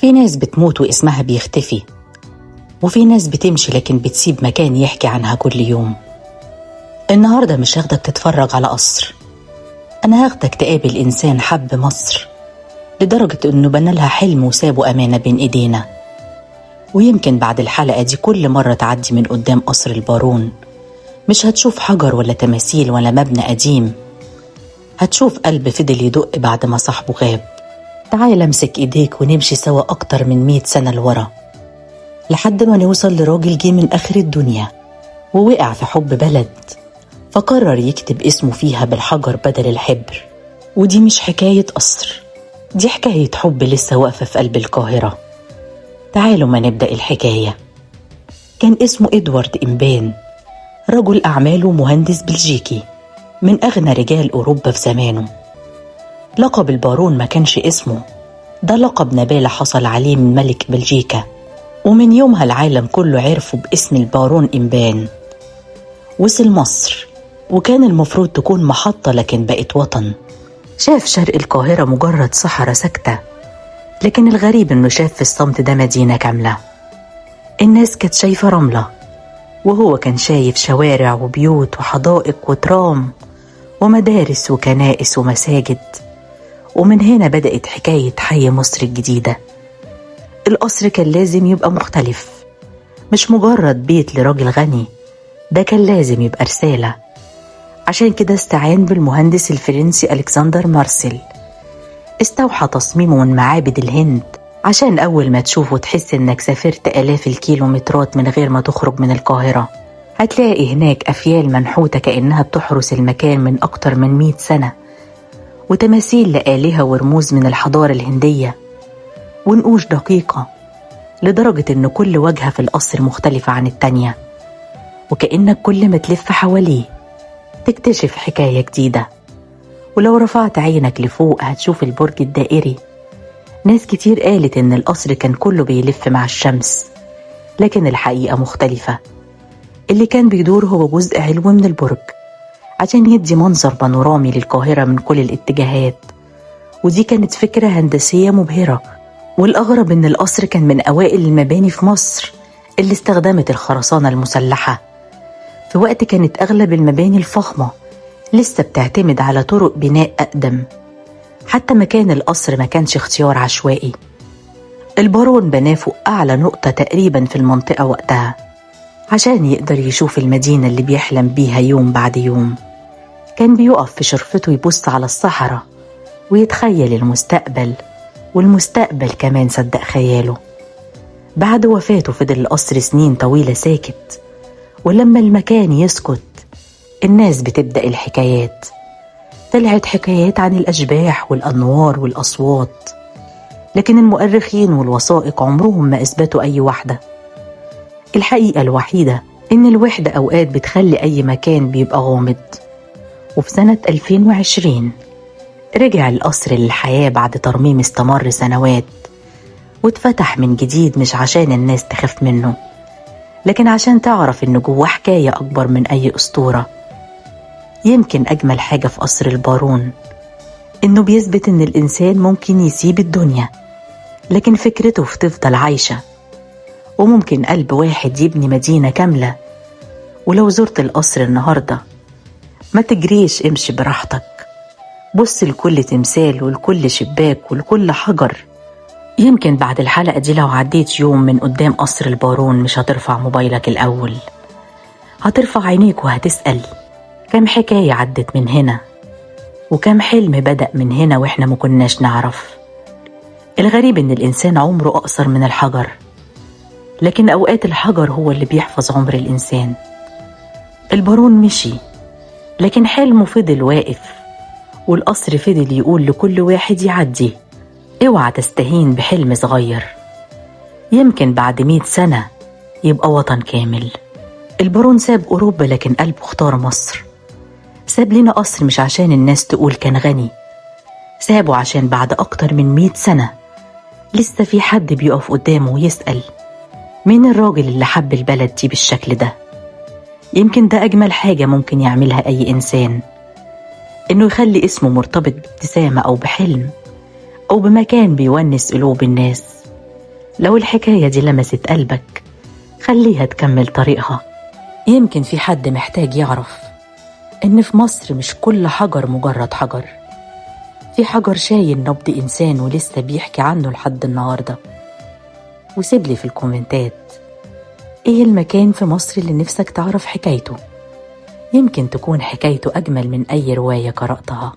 في ناس بتموت واسمها بيختفي، وفي ناس بتمشي لكن بتسيب مكان يحكي عنها كل يوم. النهاردة مش هاخدك تتفرج على قصر، أنا هاخدك تقابل إنسان حب مصر لدرجة إنه بنالها حلم وسابه أمانة بين إيدينا. ويمكن بعد الحلقة دي كل مرة تعدي من قدام قصر البارون مش هتشوف حجر ولا تماثيل ولا مبنى قديم، هتشوف قلب فضل يدق بعد ما صاحبه غاب. تعال امسك ايديك ونمشي سوا اكتر من 100 سنة لورا، لحد ما نوصل لراجل جه من اخر الدنيا ووقع في حب بلد، فقرر يكتب اسمه فيها بالحجر بدل الحبر. ودي مش حكاية قصر، دي حكاية حب لسه واقفة في قلب القاهرة. تعالوا ما نبدأ الحكاية. كان اسمه إدوارد إمبان، رجل أعمال ومهندس بلجيكي من أغنى رجال أوروبا في زمانه. لقب البارون ما كانش اسمه، ده لقب نبالة حصل عليه من ملك بلجيكا، ومن يومها العالم كله عرفه باسم البارون إمبان. وصل مصر وكان المفروض تكون محطة، لكن بقت وطن. شاف شرق القاهرة مجرد صحراء ساكتة، لكن الغريب إنه شاف في الصمت ده مدينة كاملة. الناس كانت شايفة رملة، وهو كان شايف شوارع وبيوت وحدائق وترام ومدارس وكنائس ومساجد. ومن هنا بدأت حكاية حي مصر الجديدة. القصر كان لازم يبقى مختلف، مش مجرد بيت لراجل غني، ده كان لازم يبقى رسالة. عشان كده استعان بالمهندس الفرنسي ألكسندر مارسيل، استوحى تصميمه من معابد الهند، عشان أول ما تشوفه تحس إنك سافرت آلاف الكيلومترات من غير ما تخرج من القاهرة. هتلاقي هناك أفيال منحوتة كأنها بتحرس المكان من أكتر من 100 سنة، وتماثيل لآلهة ورموز من الحضارة الهندية، ونقوش دقيقة لدرجة إن كل وجهة في القصر مختلفة عن التانية، وكأنك كل ما تلف حواليه تكتشف حكاية جديدة. ولو رفعت عينك لفوق هتشوف البرج الدائري. ناس كتير قالت إن القصر كان كله بيلف مع الشمس، لكن الحقيقة مختلفة. اللي كان بيدور هو جزء علوي من البرج عشان يدي منظر بانورامي للقاهرة من كل الاتجاهات. ودي كانت فكرة هندسية مبهرة. والأغرب إن القصر كان من أوائل المباني في مصر اللي استخدمت الخرسانة المسلحة، في وقت كانت أغلب المباني الفخمة لسه بتعتمد على طرق بناء أقدم. حتى مكان القصر ما كانش اختيار عشوائي، البارون بناه فوق أعلى نقطة تقريبا في المنطقة وقتها، عشان يقدر يشوف المدينة اللي بيحلم بيها يوم بعد يوم. كان بيقف في شرفته يبص على الصحراء ويتخيل المستقبل، والمستقبل كمان صدق خياله. بعد وفاته فضل القصر سنين طويلة ساكت، ولما المكان يسكت الناس بتبدأ الحكايات. طلعت حكايات عن الأشباح والأنوار والأصوات، لكن المؤرخين والوثائق عمرهم ما أثبتوا أي واحدة. الحقيقة الوحيدة إن الوحدة أوقات بتخلي أي مكان بيبقى غامض. وفي سنة 2020 رجع القصر للحياة بعد ترميم استمر سنوات، واتفتح من جديد، مش عشان الناس تخاف منه، لكن عشان تعرف إنه جواه حكاية أكبر من أي أسطورة. يمكن أجمل حاجة في قصر البارون إنه بيثبت إن الإنسان ممكن يسيب الدنيا، لكن فكرته بتفضل عايشة. وممكن قلب واحد يبني مدينة كاملة. ولو زرت القصر النهاردة ما تجريش، امشي براحتك، بص لكل تمثال ولكل شباك ولكل حجر. يمكن بعد الحلقة دي لو عديت يوم من قدام قصر البارون مش هترفع موبايلك الأول، هترفع عينيك وهتسأل كم حكاية عدت من هنا، وكم حلم بدأ من هنا وإحنا مكناش نعرف. الغريب إن الإنسان عمره أقصر من الحجر، لكن أوقات الحجر هو اللي بيحفظ عمر الإنسان. البارون مشي، لكن حلمه فضل واقف، والقصر فضل يقول لكل واحد يعدي اوعى تستهين بحلم صغير، يمكن بعد 100 سنة يبقى وطن كامل. البارون ساب أوروبا لكن قلبه اختار مصر. ساب لنا قصر مش عشان الناس تقول كان غني، سابه عشان بعد أكتر من 100 سنة لسه في حد بيقف قدامه ويسأل مين الراجل اللي حب البلد دي بالشكل ده. يمكن ده أجمل حاجة ممكن يعملها أي إنسان، إنه يخلي اسمه مرتبط بابتسامة أو بحلم أو بمكان بيونس قلوب الناس. لو الحكاية دي لمست قلبك خليها تكمل طريقها. يمكن في حد محتاج يعرف إن في مصر مش كل حجر مجرد حجر، في حجر شايل نبض إنسان ولسه بيحكي عنه لحد النهاردة. وسيبلي في الكومنتات إيه المكان في مصر اللي نفسك تعرف حكايته، يمكن تكون حكايته أجمل من أي رواية قرأتها.